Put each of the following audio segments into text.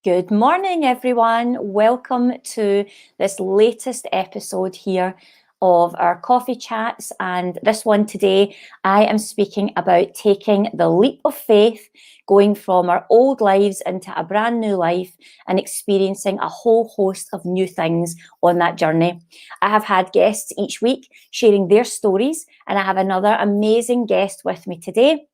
Good morning, everyone. Welcome to this latest episode here of our coffee chats. And this one today, I am speaking about taking the leap of faith, going from our old lives into a brand new life and experiencing a whole host of new things on that journey. I have had guests each week sharing their stories, and I have another amazing guest with me today.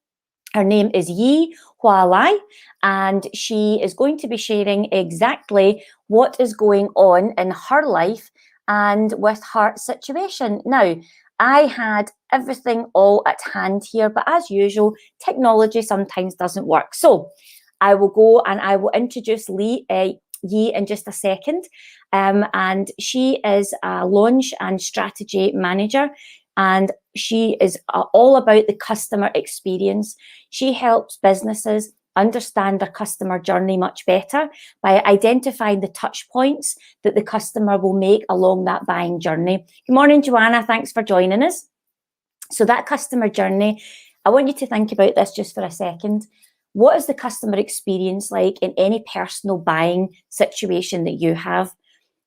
Her name is Yi Hau Lai, and she is going to be sharing exactly what is going on in her life and with her situation. Now, I had everything all at hand here, but as usual, technology sometimes doesn't work. So I will go and I will introduce Yi in just a second. And she is a launch and strategy manager, and she is all about the customer experience. She helps businesses understand their customer journey much better by identifying the touch points that the customer will make along that buying journey. Good morning, Joanna. Thanks for joining us. So that customer journey, I want you to think about this just for a second. What is the customer experience like in any personal buying situation that you have?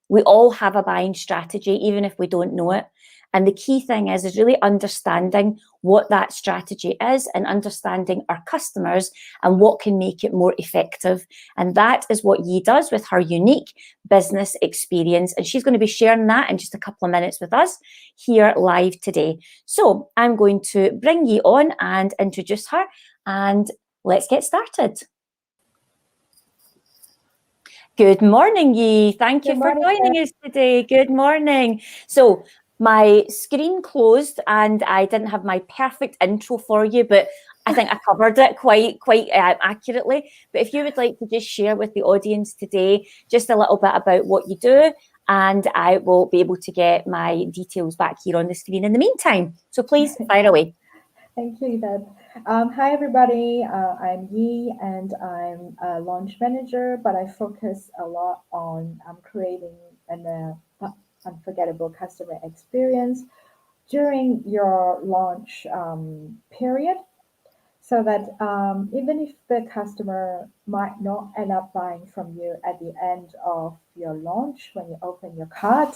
We all have a buying strategy, even if we don't know it. And the key thing is really understanding what that strategy is and understanding our customers and what can make it more effective. And that is what Yi does with her unique business experience. And she's going to be sharing that in just a couple of minutes with us here live today. So I'm going to bring Yi on and introduce her, and let's get started. Good morning, Yi. Thank you for joining us today. Good morning. So my screen closed and I didn't have my perfect intro for you, but I think I covered it quite accurately. But if you would like to just share with the audience today just a little bit about what you do, and I will be able to get my details back here on the screen in the meantime. So please fire away. Thank you, Yvette. Hi, everybody. I'm Yi, and I'm a launch manager, but I focus a lot on creating an unforgettable customer experience during your launch period, so that even if the customer might not end up buying from you at the end of your launch, when you open your cart,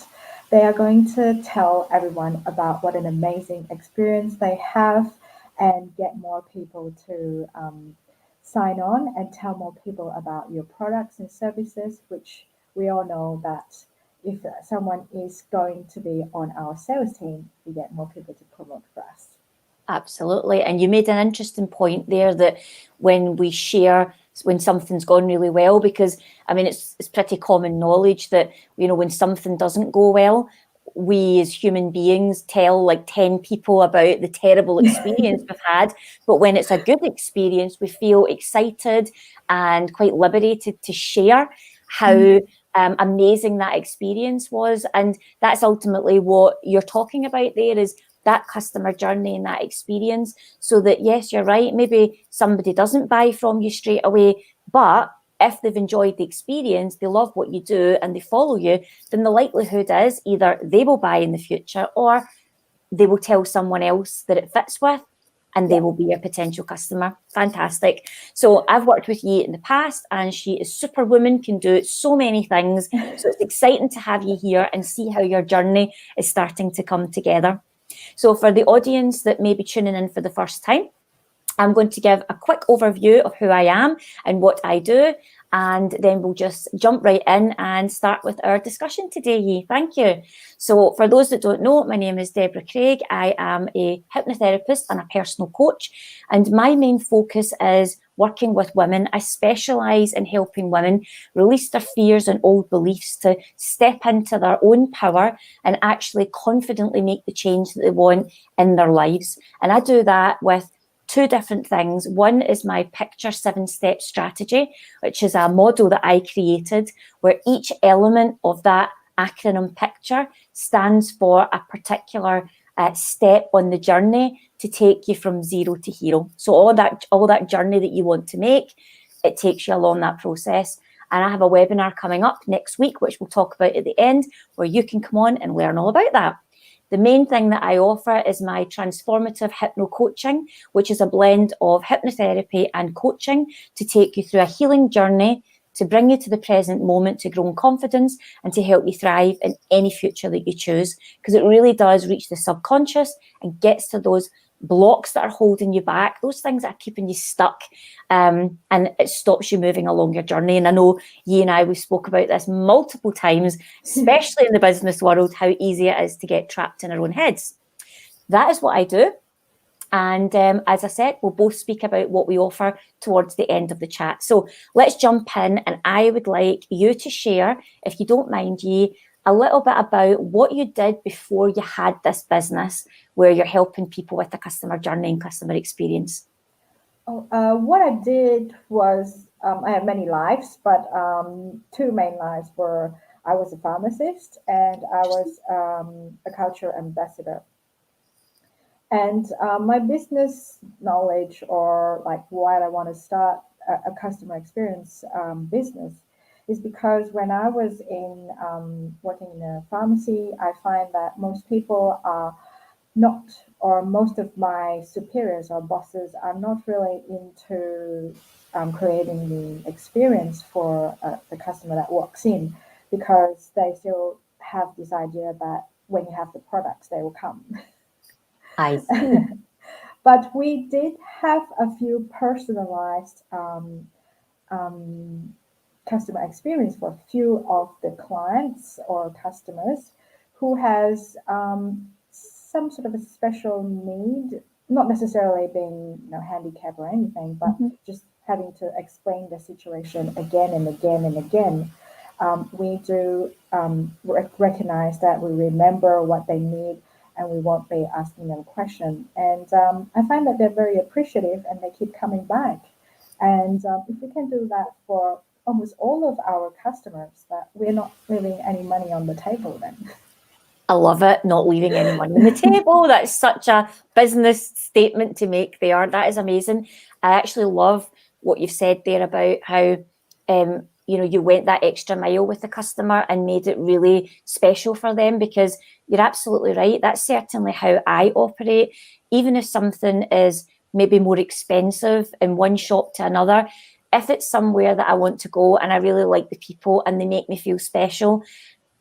they are going to tell everyone about what an amazing experience they have and get more people to sign on and tell more people about your products and services, which we all know that if someone is going to be on our sales team, we get more people to promote for us. Absolutely. And you made an interesting point there that when we share when something's gone really well, because I mean, it's pretty common knowledge that, you know, when something doesn't go well, we as human beings tell like 10 people about the terrible experience we've had. But when it's a good experience, we feel excited and quite liberated to share how amazing that experience was. And that's ultimately what you're talking about there, is that customer journey and that experience, so that, yes, you're right, maybe somebody doesn't buy from you straight away, but if they've enjoyed the experience, they love what you do and they follow you, then the likelihood is either they will buy in the future or they will tell someone else that it fits with, and they will be a potential customer. Fantastic. So I've worked with Yi in the past, and she is superwoman, can do so many things. So it's exciting to have you here and see how your journey is starting to come together. So for the audience that may be tuning in for the first time, I'm going to give a quick overview of who I am and what I do, and then we'll just jump right in and start with our discussion today, Yi. Thank you. So for those that don't know, my name is Deborah Craig. I am a hypnotherapist and a personal coach, and my main focus is working with women. I specialise in helping women release their fears and old beliefs to step into their own power and actually confidently make the change that they want in their lives. And I do that with two different things. One is my Picture 7-step strategy, which is a model that I created where each element of that acronym picture stands for a particular step on the journey to take you from zero to hero. So all that journey that you want to make, it takes you along that process. And I have a webinar coming up next week, which we'll talk about at the end, where you can come on and learn all about that. The main thing that I offer is my transformative hypno coaching, which is a blend of hypnotherapy and coaching to take you through a healing journey to bring you to the present moment, to grow in confidence and to help you thrive in any future that you choose, because it really does reach the subconscious and gets to those blocks that are holding you back, those things that are keeping you stuck, and it stops you moving along your journey. And I know Yi and I, we spoke about this multiple times, especially in the business world, how easy it is to get trapped in our own heads. That is what I do. And as I said, we'll both speak about what we offer towards the end of the chat. So let's jump in, and I would like you to share, if you don't mind, Yi, a little bit about what you did before you had this business where you're helping people with the customer journey and customer experience. What I did was, I have many lives, but two main lives were I was a pharmacist and I was a culture ambassador. And my business knowledge, or like why I want to start a customer experience business, is because when I was in working in a pharmacy, I find that most people are not, or most of my superiors or bosses are not really into creating the experience for the customer that walks in, because they still have this idea that when you have the products, they will come. I see. But we did have a few personalized customer experience for a few of the clients or customers who has some sort of a special need, not necessarily being handicapped or anything, but just having to explain the situation again and again and again. We do recognize that, we remember what they need, and we won't be asking them a question. And I find that they're very appreciative and they keep coming back. And if we can do that for almost all of our customers, that we're not leaving any money on the table then. I love it, not leaving any money on the table. That's such a business statement to make there. That is amazing. I actually love what you've said there about how you went that extra mile with the customer and made it really special for them, because you're absolutely right. That's certainly how I operate. Even if something is maybe more expensive in one shop to another, if it's somewhere that I want to go and I really like the people and they make me feel special,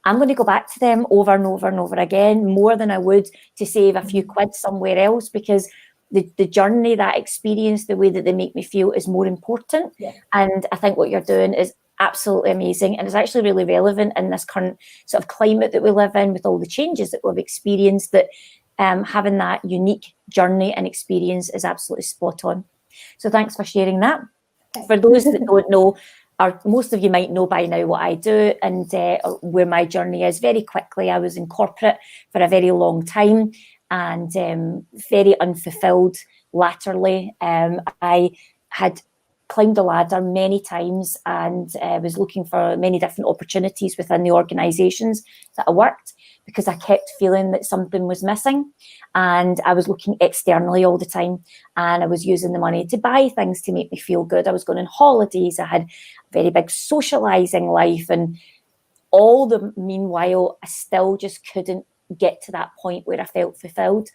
I'm going to go back to them over and over and over again, more than I would to save a few quid somewhere else, because the journey, that experience, the way that they make me feel is more important. Yeah. And I think what you're doing is absolutely amazing, and it's actually really relevant in this current sort of climate that we live in, with all the changes that we've experienced, that having that unique journey and experience is absolutely spot on. So thanks for sharing that. Okay. For those that don't know, or most of you might know by now what I do and where my journey is. Very quickly, I was in corporate for a very long time and very unfulfilled latterly. I had climbed the ladder many times and was looking for many different opportunities within the organisations that I worked, because I kept feeling that something was missing, and I was looking externally all the time, and I was using the money to buy things to make me feel good. I was going on holidays, I had a very big socialising life, and all the meanwhile I still just couldn't get to that point where I felt fulfilled.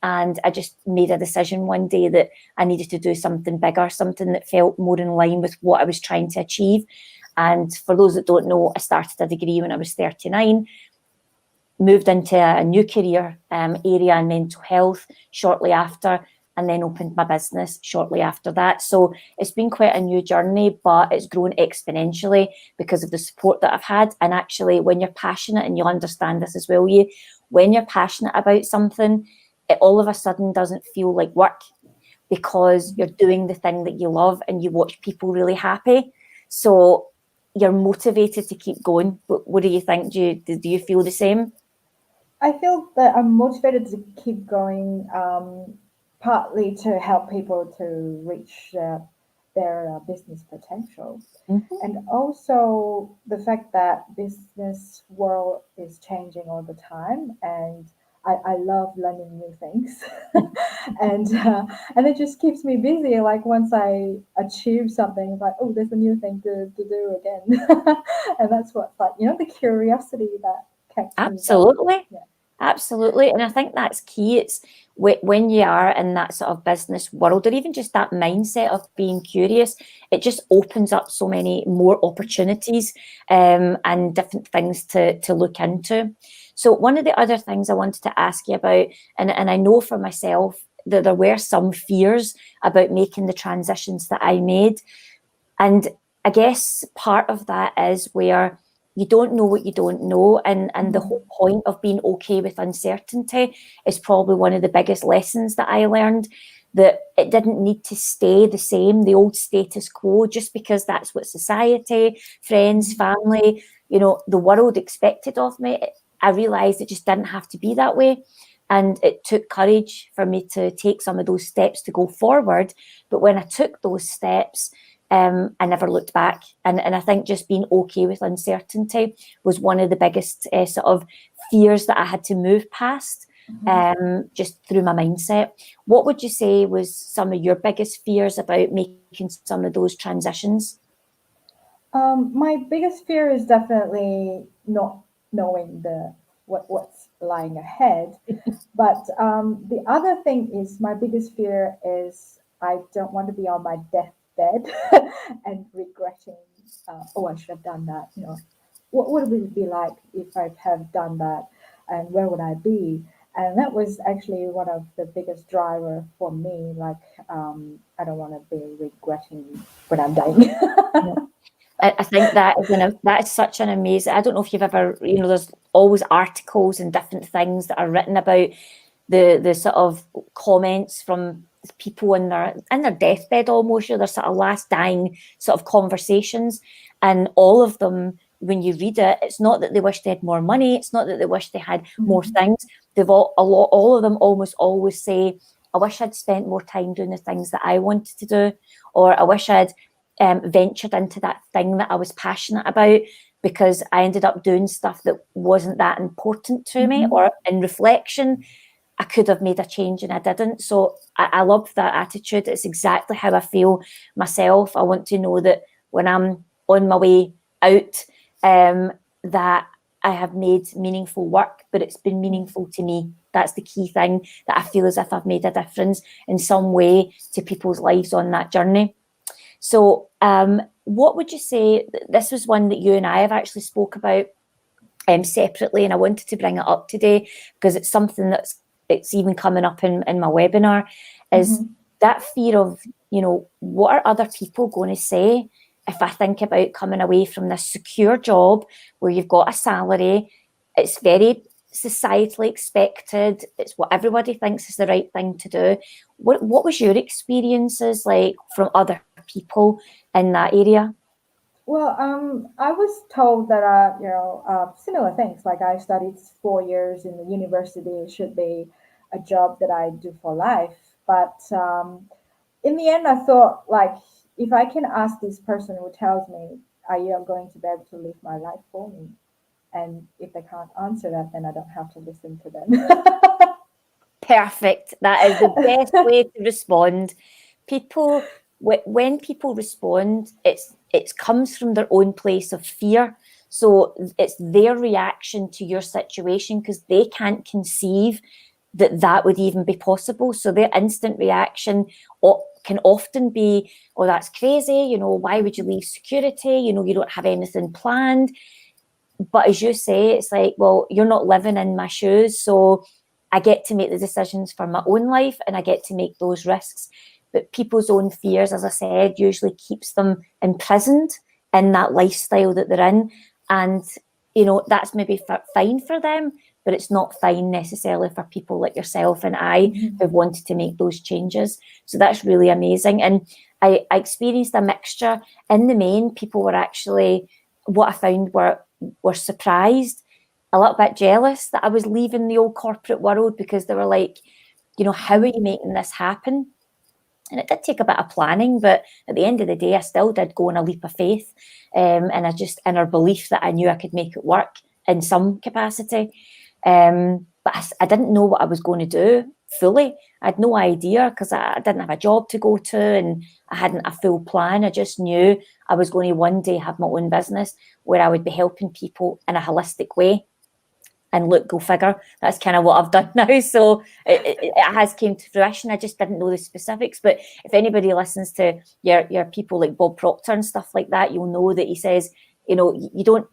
And I just made a decision one day that I needed to do something bigger, something that felt more in line with what I was trying to achieve. And for those that don't know, I started a degree when I was 39, moved into a new career area in mental health shortly after, and then opened my business shortly after that. So it's been quite a new journey, but it's grown exponentially because of the support that I've had. And actually, when you're passionate, and you'll understand this as well, when you're passionate about something, it all of a sudden doesn't feel like work, because you're doing the thing that you love and you watch people really happy. So you're motivated to keep going. What do you think? Do you feel the same? I feel that I'm motivated to keep going, partly to help people to reach their business potential. And also the fact that business world is changing all the time, and I love learning new things. and it just keeps me busy. Like once I achieve something, it's like, oh, there's a new thing to do again. And that's what's like, the curiosity that kept me Absolutely. going. Yeah. Absolutely. And I think that's key. It's when you are in that sort of business world, or even just that mindset of being curious, it just opens up so many more opportunities and different things to look into. So one of the other things I wanted to ask you about, and I know for myself that there were some fears about making the transitions that I made. And I guess part of that is where you don't know what you don't know. And the whole point of being okay with uncertainty is probably one of the biggest lessons that I learned, that it didn't need to stay the same, the old status quo, just because that's what society, friends, family, the world expected of me. I realized it just didn't have to be that way. And it took courage for me to take some of those steps to go forward. But when I took those steps, I never looked back. And I think just being okay with uncertainty was one of the biggest sort of fears that I had to move past, just through my mindset. What would you say was some of your biggest fears about making some of those transitions? My biggest fear is definitely not knowing what's lying ahead. But the other thing is, my biggest fear is I don't want to be on my deathbed and regretting, oh, I should have done that. What would it be like if I have done that, and where would I be? And that was actually one of the biggest driver for me. Like, I don't want to be regretting when I'm dying. I think that is such an amazing. I don't know if you've ever, there's always articles and different things that are written about the sort of comments from people in their deathbed almost, their sort of last dying sort of conversations, and all of them, when you read it, it's not that they wish they had more money, it's not that they wish they had more things. They've all of them almost always say, I wish I'd spent more time doing the things that I wanted to do, or I wish I'd ventured into that thing that I was passionate about, because I ended up doing stuff that wasn't that important to me, or in reflection, I could have made a change and I didn't. So I love that attitude. It's exactly how I feel myself. I want to know that when I'm on my way out, that I have made meaningful work, but it's been meaningful to me. That's the key thing, that I feel as if I've made a difference in some way to people's lives on that journey. So what would you say, this was one that you and I have actually spoke about separately, and I wanted to bring it up today because it's something it's even coming up in my webinar, is that fear of, what are other people going to say if I think about coming away from this secure job where you've got a salary, it's very societally expected, it's what everybody thinks is the right thing to do. What was your experiences like from other people in that area? Well, I was told that, similar things. Like, I studied 4 years in the university. It should be a job that I do for life. But in the end, I thought, like, if I can ask this person who tells me, are you going to be able to live my life for me? And if they can't answer that, then I don't have to listen to them. Perfect. That is the best way to respond. People, when people respond, it comes from their own place of fear. So it's their reaction to your situation, because they can't conceive that would even be possible. So their instant reaction can often be, oh, that's crazy. Why would you leave security? You don't have anything planned. But as you say, it's like, well, you're not living in my shoes. So I get to make the decisions for my own life, and I get to make those risks. But people's own fears, as I said, usually keeps them imprisoned in that lifestyle that they're in. And, that's maybe fine for them, but it's not fine necessarily for people like yourself and I who've wanted to make those changes. So that's really amazing. And I experienced a mixture. In the main, people were actually, what I found were surprised, a little bit jealous that I was leaving the old corporate world, because they were like, how are you making this happen? And it did take a bit of planning, but at the end of the day, I still did go on a leap of faith, and I just, in our belief that I knew I could make it work in some capacity. But I didn't know what I was going to do fully. I had no idea, because I didn't have a job to go to, and I hadn't a full plan. I just knew I was going to one day have my own business where I would be helping people in a holistic way. And look, go figure. That's kind of what I've done now. So it has came to fruition. I just didn't know the specifics. But if anybody listens to your people like Bob Proctor and stuff like that, you'll know that he says, you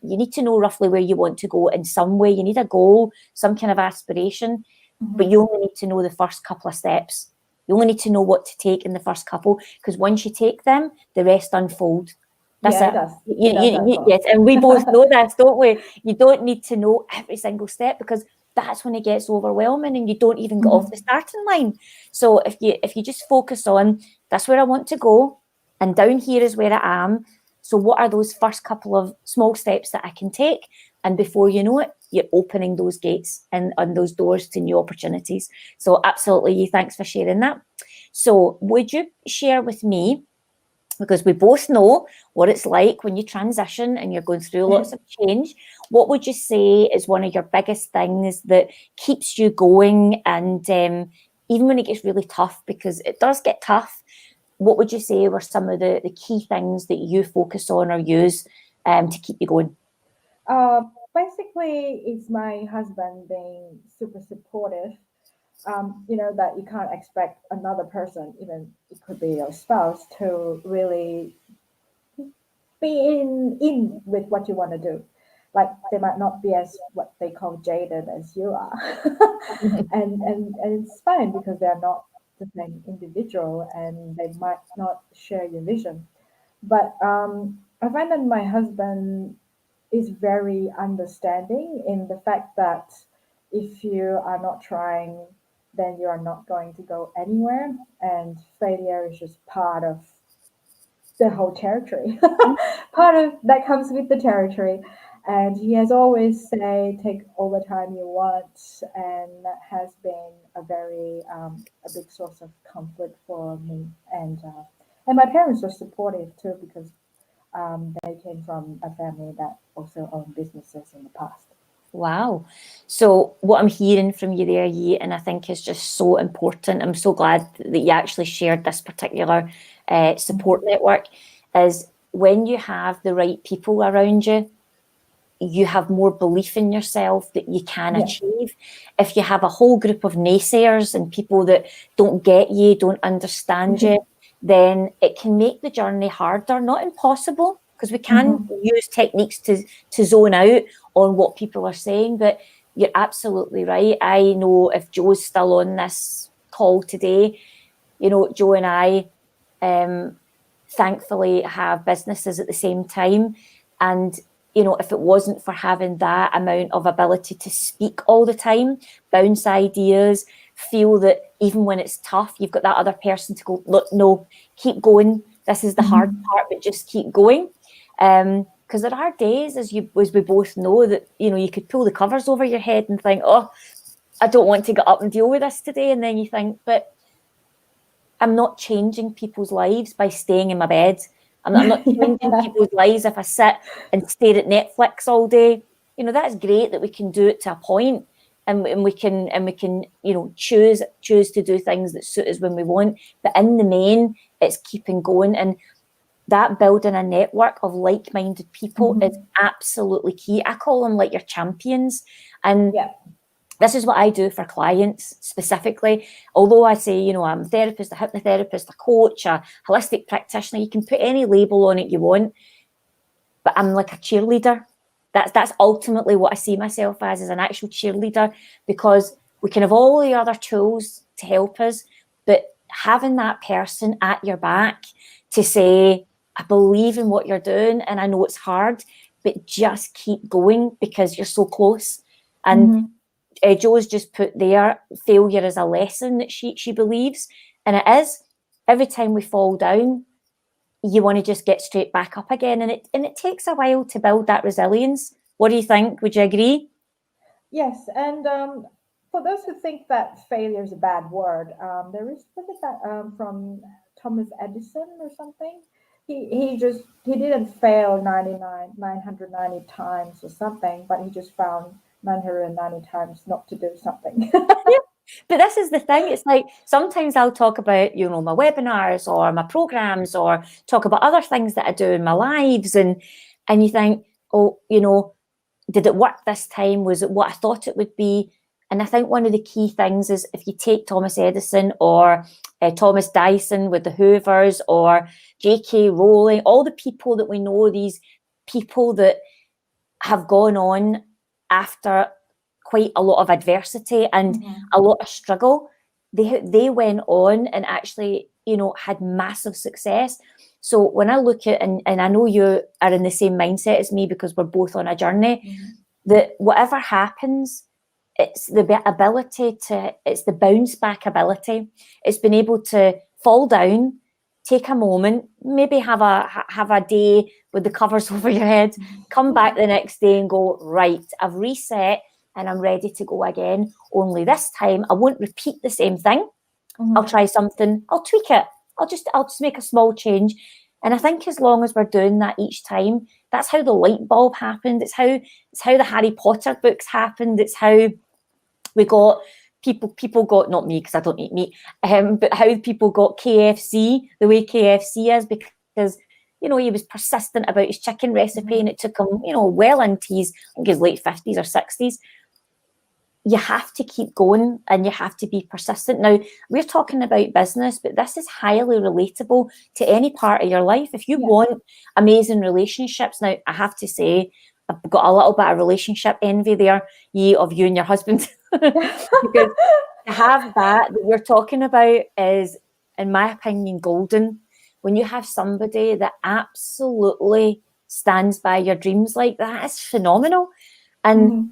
need to know roughly where you want to go in some way. You need a goal, some kind of aspiration, but you only need to know the first couple of steps. You only need to know what to take in the first couple, because once you take them, the rest unfold. That's Yeah, it. it does. Yes, and we both know this, don't we? You don't need to know every single step, because that's when it gets overwhelming and you don't even get off the starting line. So if you just focus on, that's where I want to go, and down here is where I am. So what are those first couple of small steps that I can take? And before you know it, you're opening those gates and those doors to new opportunities. So absolutely, thanks for sharing that. So would you share with me, because we both know what it's like when you transition and you're going through lots of change, what would you say is one of your biggest things that keeps you going? And even when it gets really tough, because it does get tough, what would you say were some of the key things that you focus on or use to keep you going? Basically, it's my husband being super supportive. That you can't expect another person, even it could be your spouse, to really be in with what you want to do. Like they might not be as what they call jaded as you are, and it's fine because they're not the same individual and they might not share your vision. But I find that my husband is very understanding in the fact that if you are not trying, then you are not going to go anywhere, and failure is just part of the whole territory. Part of that comes with the territory. And he has always said, take all the time you want, and that has been a very a big source of comfort for me. And my parents were supportive too, because they came from a family that also owned businesses in the past. Wow. So what I'm hearing from you there, Yi, and I think is just so important, I'm so glad that you actually shared this particular support network, is when you have the right people around you, you have more belief in yourself that you can achieve. If you have a whole group of naysayers and people that don't get you, don't understand you, then it can make the journey harder, not impossible, because we can use techniques to zone out on what people are saying. But you're absolutely right. I know if Joe's still on this call today, Joe and I thankfully have businesses at the same time. And if it wasn't for having that amount of ability to speak all the time, bounce ideas, feel that even when it's tough, you've got that other person to go, look, no, keep going. This is the hard part, but just keep going. Because there are days, as we both know, that you could pull the covers over your head and think, oh, I don't want to get up and deal with this today. And then you think, but I'm not changing people's lives by staying in my bed. I'm not changing people's lives if I sit and stare at Netflix all day. That's great that we can do it to a point, and we can choose to do things that suit us when we want. But in the main, it's keeping going, and that building a network of like-minded people is absolutely key. I call them like your champions, and this is what I do for clients specifically. Although I say, I'm a therapist, a hypnotherapist, a coach, a holistic practitioner, you can put any label on it you want, but I'm like a cheerleader. That's ultimately what I see myself as an actual cheerleader, because we can have all the other tools to help us, but having that person at your back to say, I believe in what you're doing and I know it's hard, but just keep going because you're so close. And Joe's just put there, failure is a lesson that she believes, and it is. Every time we fall down, you want to just get straight back up again, and it takes a while to build that resilience. What do you think? Would you agree? Yes, and for those who think that failure is a bad word, there is that from Thomas Edison or something. He didn't fail 990 times or something, but he just found 990 times not to do something. But this is the thing. It's like sometimes I'll talk about, my webinars or my programs, or talk about other things that I do in my lives, and you think, oh, did it work this time? Was it what I thought it would be? And I think one of the key things is if you take Thomas Edison or Thomas Dyson with the Hoovers or J.K. Rowling, all the people that we know, these people that have gone on after quite a lot of adversity and a lot of struggle, they went on and actually, you know, had massive success. So when I look at, and I know you are in the same mindset as me because we're both on a journey, that whatever happens, it's the ability to, it's the bounce back ability. It's been able to fall down, take a moment, maybe have a day with the covers over your head, come back the next day and go, right, I've reset and I'm ready to go again. Only this time I won't repeat the same thing. I'll try something, I'll tweak it. I'll just make a small change. And I think as long as we're doing that each time, that's how the light bulb happened. It's how the Harry Potter books happened. It's how we got people got, not me because I don't eat meat, but how people got KFC the way KFC is, because, you know, he was persistent about his chicken recipe and it took him, you know, well into his, I think his late 50s or 60s. You have to keep going and you have to be persistent. Now, we're talking about business, but this is highly relatable to any part of your life. If you want amazing relationships, now I have to say, I've got a little bit of relationship envy there, of you and your husband. Because to have that we're talking about is, in my opinion, golden. When you have somebody that absolutely stands by your dreams like that, it's phenomenal. And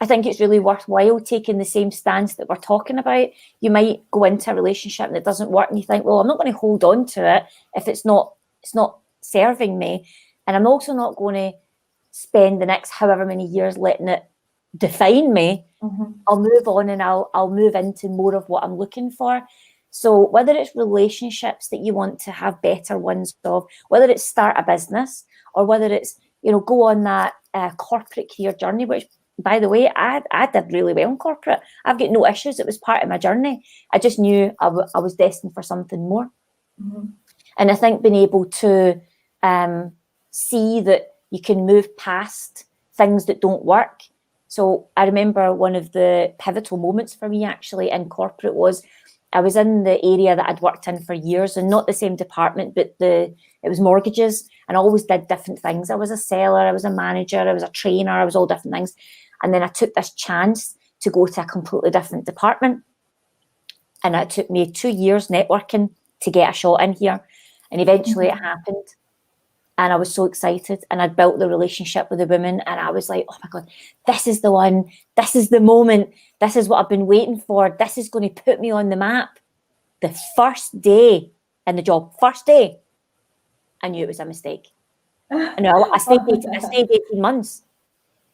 I think it's really worthwhile taking the same stance that we're talking about. You might go into a relationship and it doesn't work and you think, well, I'm not going to hold on to it if it's not serving me. And I'm also not going to spend the next however many years letting it define me. I'll move on and I'll move into more of what I'm looking for. So whether it's relationships that you want to have better ones of, whether it's start a business or whether it's, you know, go on that corporate career journey, which, by the way, I did really well in corporate. I've got no issues. It was part of my journey. I just knew I was destined for something more. And I think being able to see that you can move past things that don't work. So I remember one of the pivotal moments for me actually in corporate was I was in the area that I'd worked in for years, and not the same department, but it was mortgages, and I always did different things. I was a seller, I was a manager, I was a trainer, I was all different things. And then I took this chance to go to a completely different department. And it took me 2 years networking to get a shot in here. And eventually it happened. And I was so excited. And I'd built the relationship with the woman. And I was like, oh my God, this is the one. This is the moment. This is what I've been waiting for. This is going to put me on the map. The first day in the job, first day, I knew it was a mistake. I stayed 18 months.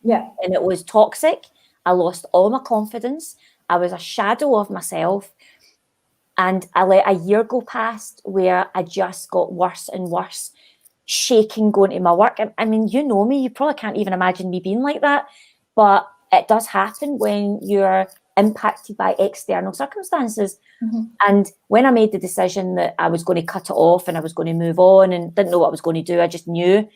Yeah. And it was toxic. I lost all my confidence. I was a shadow of myself. And I let a year go past where I just got worse and worse, shaking going to my work. I mean, you know me, you probably can't even imagine me being like that. But it does happen when you're impacted by external circumstances. And when I made the decision that I was going to cut it off and I was going to move on and didn't know what I was going to do, I just knew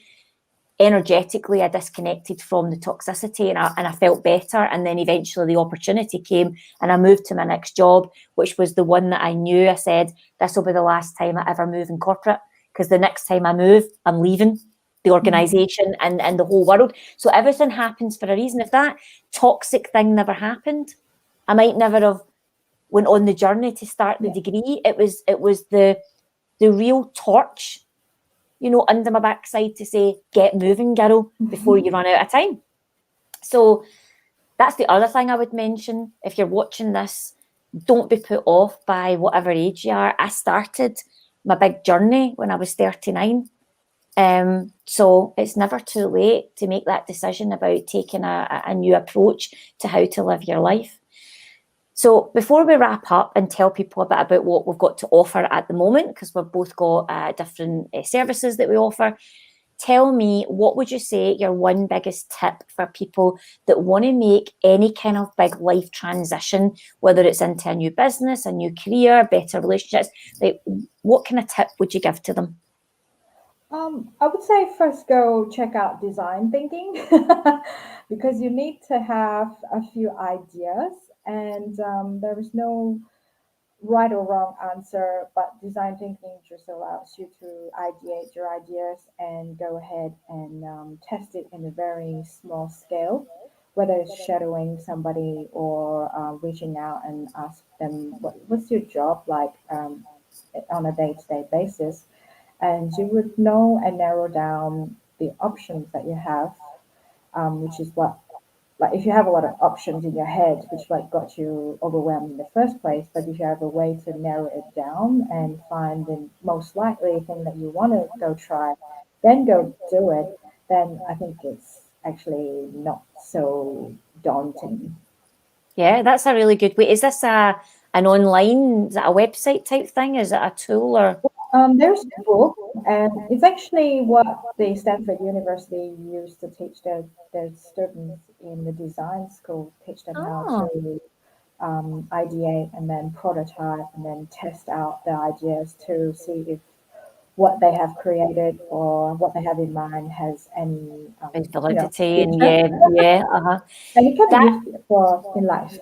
energetically I disconnected from the toxicity and I felt better. And then eventually the opportunity came and I moved to my next job, which was the one that I knew. I said, this will be the last time I ever move in corporate, because the next time I move, I'm leaving the organization and the whole world. So everything happens for a reason. If that toxic thing never happened, I might never have went on the journey to start the degree. It was the real torch, you know, under my backside to say, get moving, girl, before you run out of time. So that's the other thing I would mention. If you're watching this, don't be put off by whatever age you are. I started my big journey when I was 39. So it's never too late to make that decision about taking a new approach to how to live your life. So before we wrap up and tell people a bit about what we've got to offer at the moment, because we've both got different services that we offer, tell me, what would you say your one biggest tip for people that want to make any kind of big life transition, whether it's into a new business, a new career, better relationships, like what kind of tip would you give to them? I would say first go check out design thinking because you need to have a few ideas, and there is no right or wrong answer, but design thinking just allows you to ideate your ideas and go ahead and test it in a very small scale, whether it's shadowing somebody or reaching out and ask them what's your job like on a day-to-day basis, and you would know and narrow down the options that you have, which is what, like if you have a lot of options in your head, which like got you overwhelmed in the first place, but if you have a way to narrow it down and find the most likely thing that you want to go try, then go do it, then I think it's actually not so daunting. Yeah, that's a really good way. Is this an online, is it a website type thing? Is it a tool or? There's a book, and it's actually what the Stanford University used to teach their students in the design school, teach them how Oh, to ideate and then prototype and then test out the ideas to see if what they have created or what they have in mind has any, with validity and future. yeah, uh-huh. And it can be That used for in life.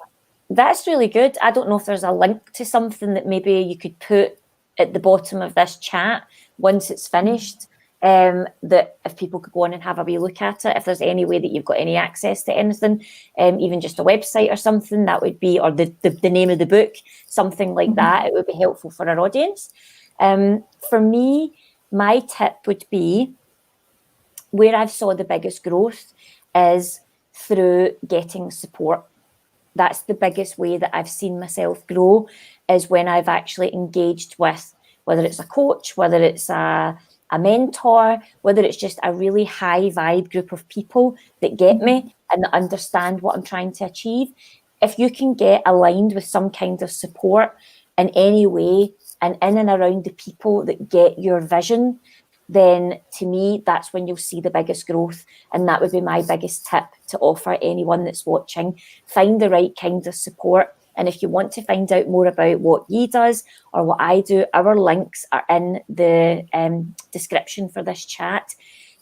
That's really good. I don't know if there's a link to something that maybe you could put at the bottom of this chat once it's finished. That if people could go on and have a wee look at it, if there's any way that you've got any access to anything, even just a website or something, that would be, or the name of the book, something like that, it would be helpful for our audience. For me, my tip would be where I've saw the biggest growth is through getting support. That's the biggest way that I've seen myself grow, is when I've actually engaged with, whether it's a coach, whether it's a mentor, whether it's just a really high vibe group of people that get me and that understand what I'm trying to achieve. If you can get aligned with some kind of support in any way and in and around the people that get your vision, then to me, that's when you'll see the biggest growth. And that would be my biggest tip to offer anyone that's watching. Find the right kind of support. And if you want to find out more about what Yi does or what I do, our links are in the description for this chat.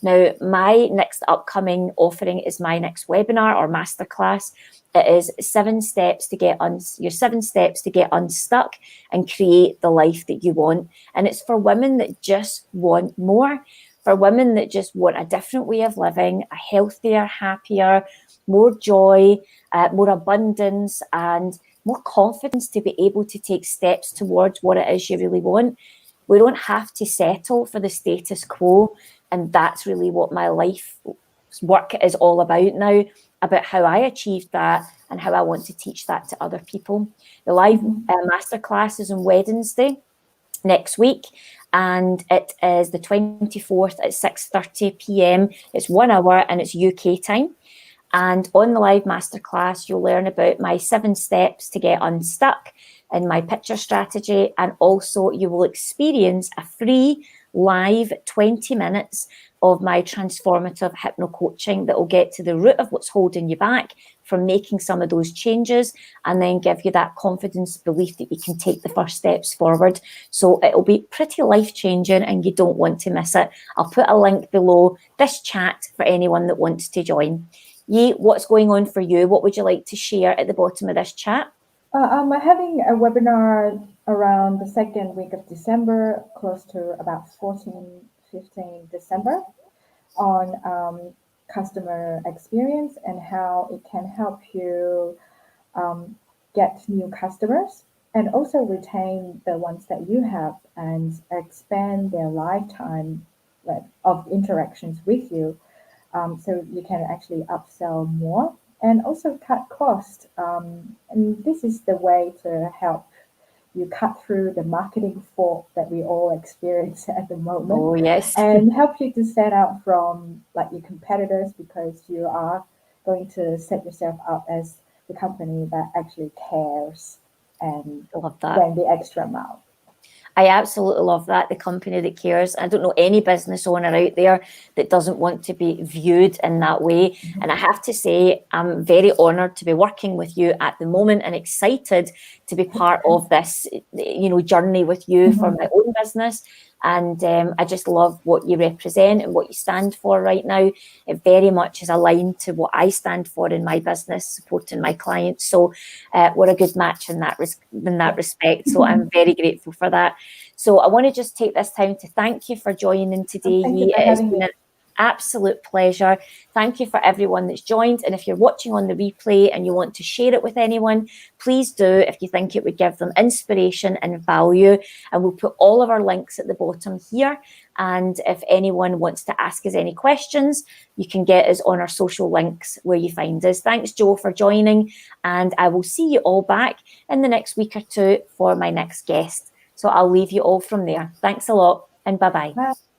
Now, my next upcoming offering is my next webinar or masterclass. It is 7 steps to get your 7 steps to get unstuck and create the life that you want. And it's for women that just want more, for women that just want a different way of living, a healthier, happier, more joy, more abundance, and more confidence to be able to take steps towards what it is you really want. We don't have to settle for the status quo. And that's really what my life work is all about now, about how I achieved that and how I want to teach that to other people. The live masterclass is on Wednesday next week, and it is the 24th at 6:30 p.m. It's 1 hour and it's UK time. And on the live masterclass, you'll learn about my 7 steps to get unstuck and my picture strategy. And also you will experience a free live 20 minutes of my transformative hypno coaching that will get to the root of what's holding you back from making some of those changes, and then give you that confidence, belief that you can take the first steps forward. So it'll be pretty life-changing and you don't want to miss it. I'll put a link below this chat for anyone that wants to join. Yi, what's going on for you? What would you like to share at the bottom of this chat? I'm having a webinar around the second week of December, close to about 14, 15 December, on customer experience and how it can help you get new customers and also retain the ones that you have and expand their lifetime of interactions with you, so you can actually upsell more and also cut cost. And this is the way to help you cut through the marketing fog that we all experience at the moment, Oh, yes. and help you to stand out from like your competitors, because you are going to set yourself up as the company that actually cares and I love that. went the extra mile. I absolutely love that. The company that cares. I don't know any business owner out there that doesn't want to be viewed in that way. And I have to say, I'm very honoured to be working with you at the moment and excited to be part of this, you know, journey with you for my own business. And I just love what you represent and what you stand for right now. It very much is aligned to what I stand for in my business, supporting my clients. So we're a good match in that respect. So I'm very grateful for that. So I want to just take this time to thank you for joining today. Thank you for It has having been me. an absolute pleasure. Thank you for everyone that's joined. And if you're watching on the replay and you want to share it with anyone, please do, if you think it would give them inspiration and value. And we'll put all of our links at the bottom here. And if anyone wants to ask us any questions, you can get us on our social links where you find us. Thanks, Jo, for joining. And I will see you all back in the next week or two for my next guest. So I'll leave you all from there. Thanks a lot, and bye-bye. Bye.